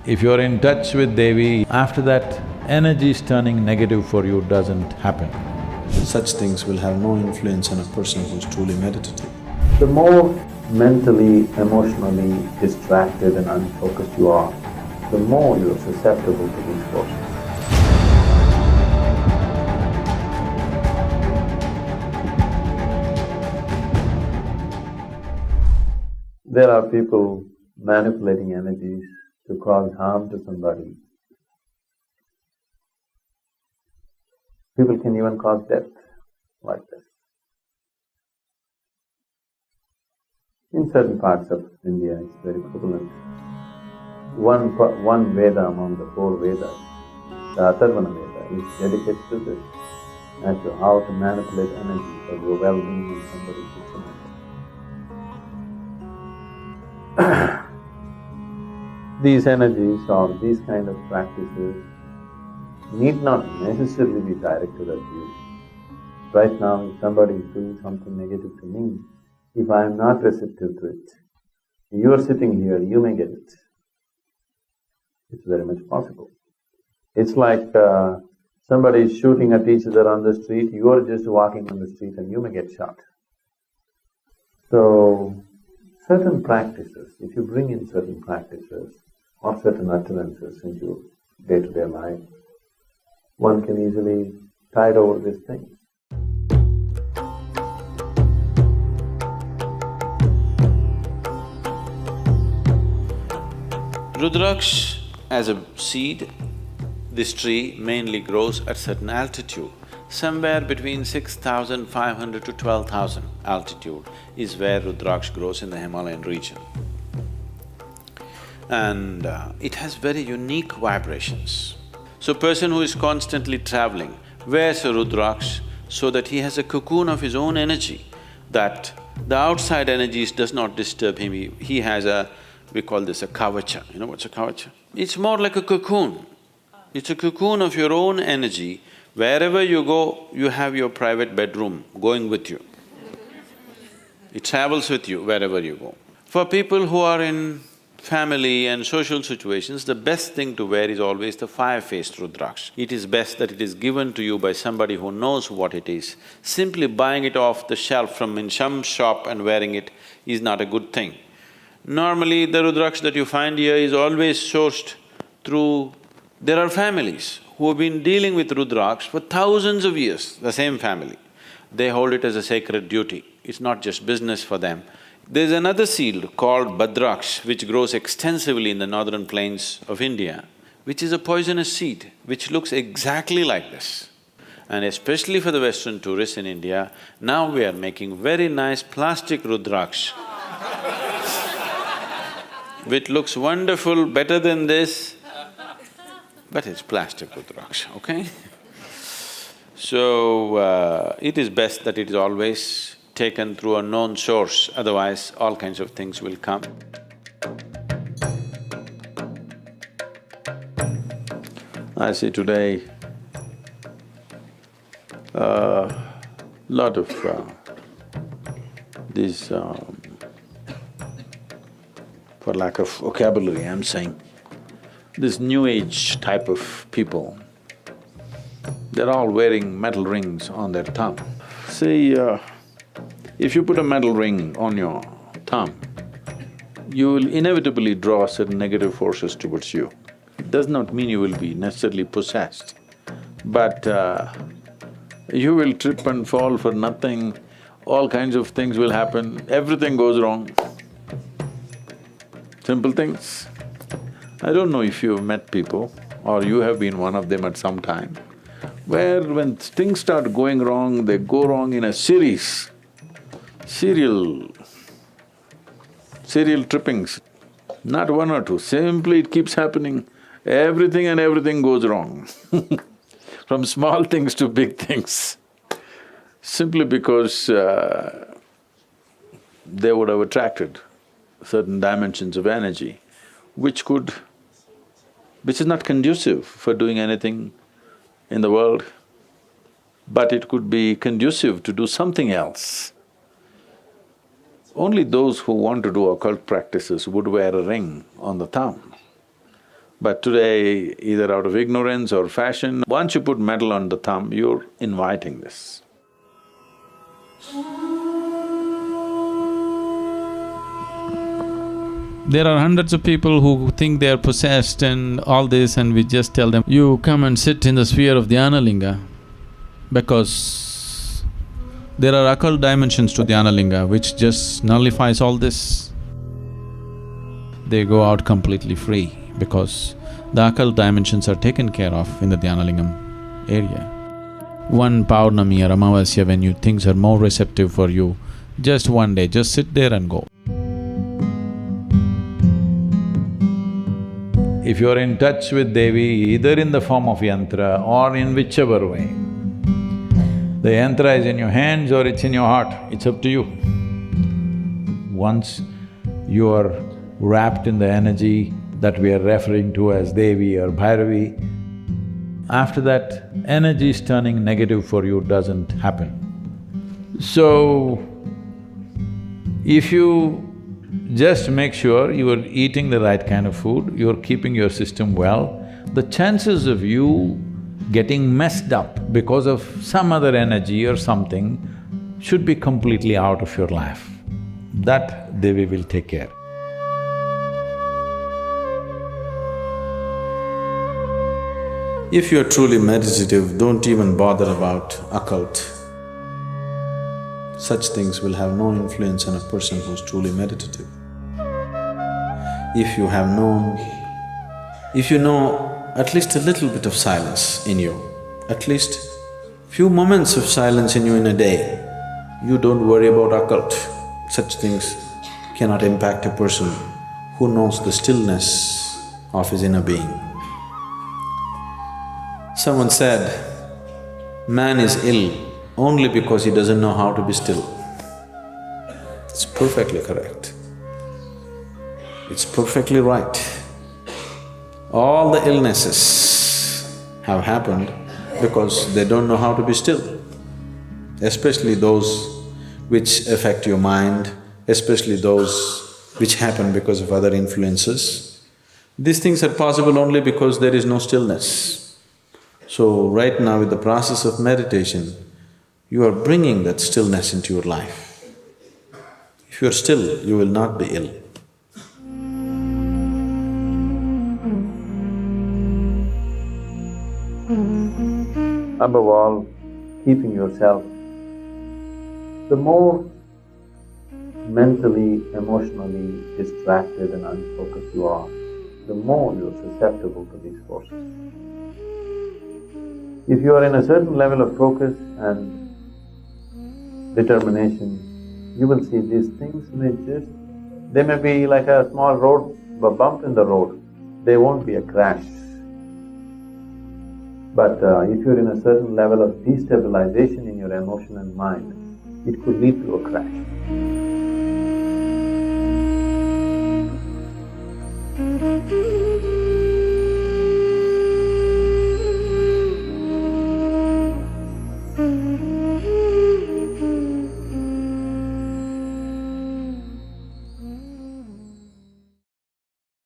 If you're in touch with Devi, after that, energies turning negative for you doesn't happen. Such things will have no influence on a person who's truly meditative. The more mentally, emotionally distracted and unfocused you are, the more you're susceptible to these forces. There are people manipulating energies to cause harm to somebody. People can even cause death like this. In certain parts of India, it's very prevalent. One Veda among the 4 Vedas, the Atharvana Veda, is dedicated to this, as to how to manipulate energy for your well-being in somebody's system. These energies or these kind of practices need not necessarily be directed at you. Right now, if somebody is doing something negative to me, if I am not receptive to it, you are sitting here, you may get it. It's very much possible. It's like somebody is shooting at each other on the street, you are just walking on the street and you may get shot. So, certain practices, if you bring in certain practices or certain utterances into day-to-day life, one can easily tide over these things. Rudraksh as a seed, this tree mainly grows at certain altitude. Somewhere between 6,500 to 12,000 altitude is where Rudraksh grows in the Himalayan region. And it has very unique vibrations. So person who is constantly traveling wears a Rudraksh so that he has a cocoon of his own energy, that the outside energies does not disturb him. He has a… we call this a kavacha. You know what's a kavacha? It's more like a cocoon. It's a cocoon of your own energy. Wherever you go, you have your private bedroom going with you. It travels with you wherever you go. For people who are in family and social situations, the best thing to wear is always the fire-faced Rudraksh. It is best that it is given to you by somebody who knows what it is. Simply buying it off the shelf from in some shop and wearing it is not a good thing. Normally, the Rudraksh that you find here is always sourced through… there are families who have been dealing with Rudraksh for thousands of years, the same family. They hold it as a sacred duty, it's not just business for them. There's another seed called Bhadraksh, which grows extensively in the northern plains of India, which is a poisonous seed, which looks exactly like this. And especially for the Western tourists in India, now we are making very nice plastic Rudraksh which looks wonderful, better than this, but it's plastic Rudraksh, okay? So, it is best that it is always taken through a known source, otherwise all kinds of things will come. I see today lot of these for lack of vocabulary, I'm saying, this new age type of people, they're all wearing metal rings on their thumb. See, if you put a metal ring on your thumb, you will inevitably draw certain negative forces towards you. It does not mean you will be necessarily possessed, but you will trip and fall for nothing, all kinds of things will happen, everything goes wrong. Simple things. I don't know if you've met people or you have been one of them at some time, where when things start going wrong, they go wrong in a series, serial trippings, not one or two, simply it keeps happening, everything and everything goes wrong from small things to big things, simply because they would have attracted certain dimensions of energy which is not conducive for doing anything in the world, but it could be conducive to do something else. Only those who want to do occult practices would wear a ring on the thumb. But today, either out of ignorance or fashion, once you put metal on the thumb, you're inviting this. There are hundreds of people who think they are possessed and all this, and we just tell them, you come and sit in the sphere of Dhyana Linga, because there are occult dimensions to Dhyana Linga which just nullifies all this. They go out completely free because the occult dimensions are taken care of in the Dhyana Lingam area. One Paurnami or Amavasya, when things are more receptive for you, just one day, just sit there and go. If you're in touch with Devi, either in the form of yantra or in whichever way, the yantra is in your hands or it's in your heart, it's up to you. Once you are wrapped in the energy that we are referring to as Devi or Bhairavi, after that, energy is turning negative for you doesn't happen. So, if you just make sure you are eating the right kind of food, you're keeping your system well, the chances of you getting messed up because of some other energy or something should be completely out of your life. That Devi will take care. If you're truly meditative, don't even bother about occult. Such things will have no influence on a person who's truly meditative. If you know at least a little bit of silence in you, at least few moments of silence in you in a day, you don't worry about occult. Such things cannot impact a person who knows the stillness of his inner being. Someone said, man is ill only because he doesn't know how to be still. It's perfectly correct. It's perfectly right. All the illnesses have happened because they don't know how to be still, especially those which affect your mind, especially those which happen because of other influences. These things are possible only because there is no stillness. So right now with the process of meditation, you are bringing that stillness into your life. If you are still, you will not be ill. Above all, keeping yourself. The more mentally, emotionally distracted and unfocused you are, the more you're susceptible to these forces. If you are in a certain level of focus and determination, you will see these things they may be like a small road, a bump in the road, they won't be a crash. But if you're in a certain level of destabilization in your emotion and mind, it could lead to a crash.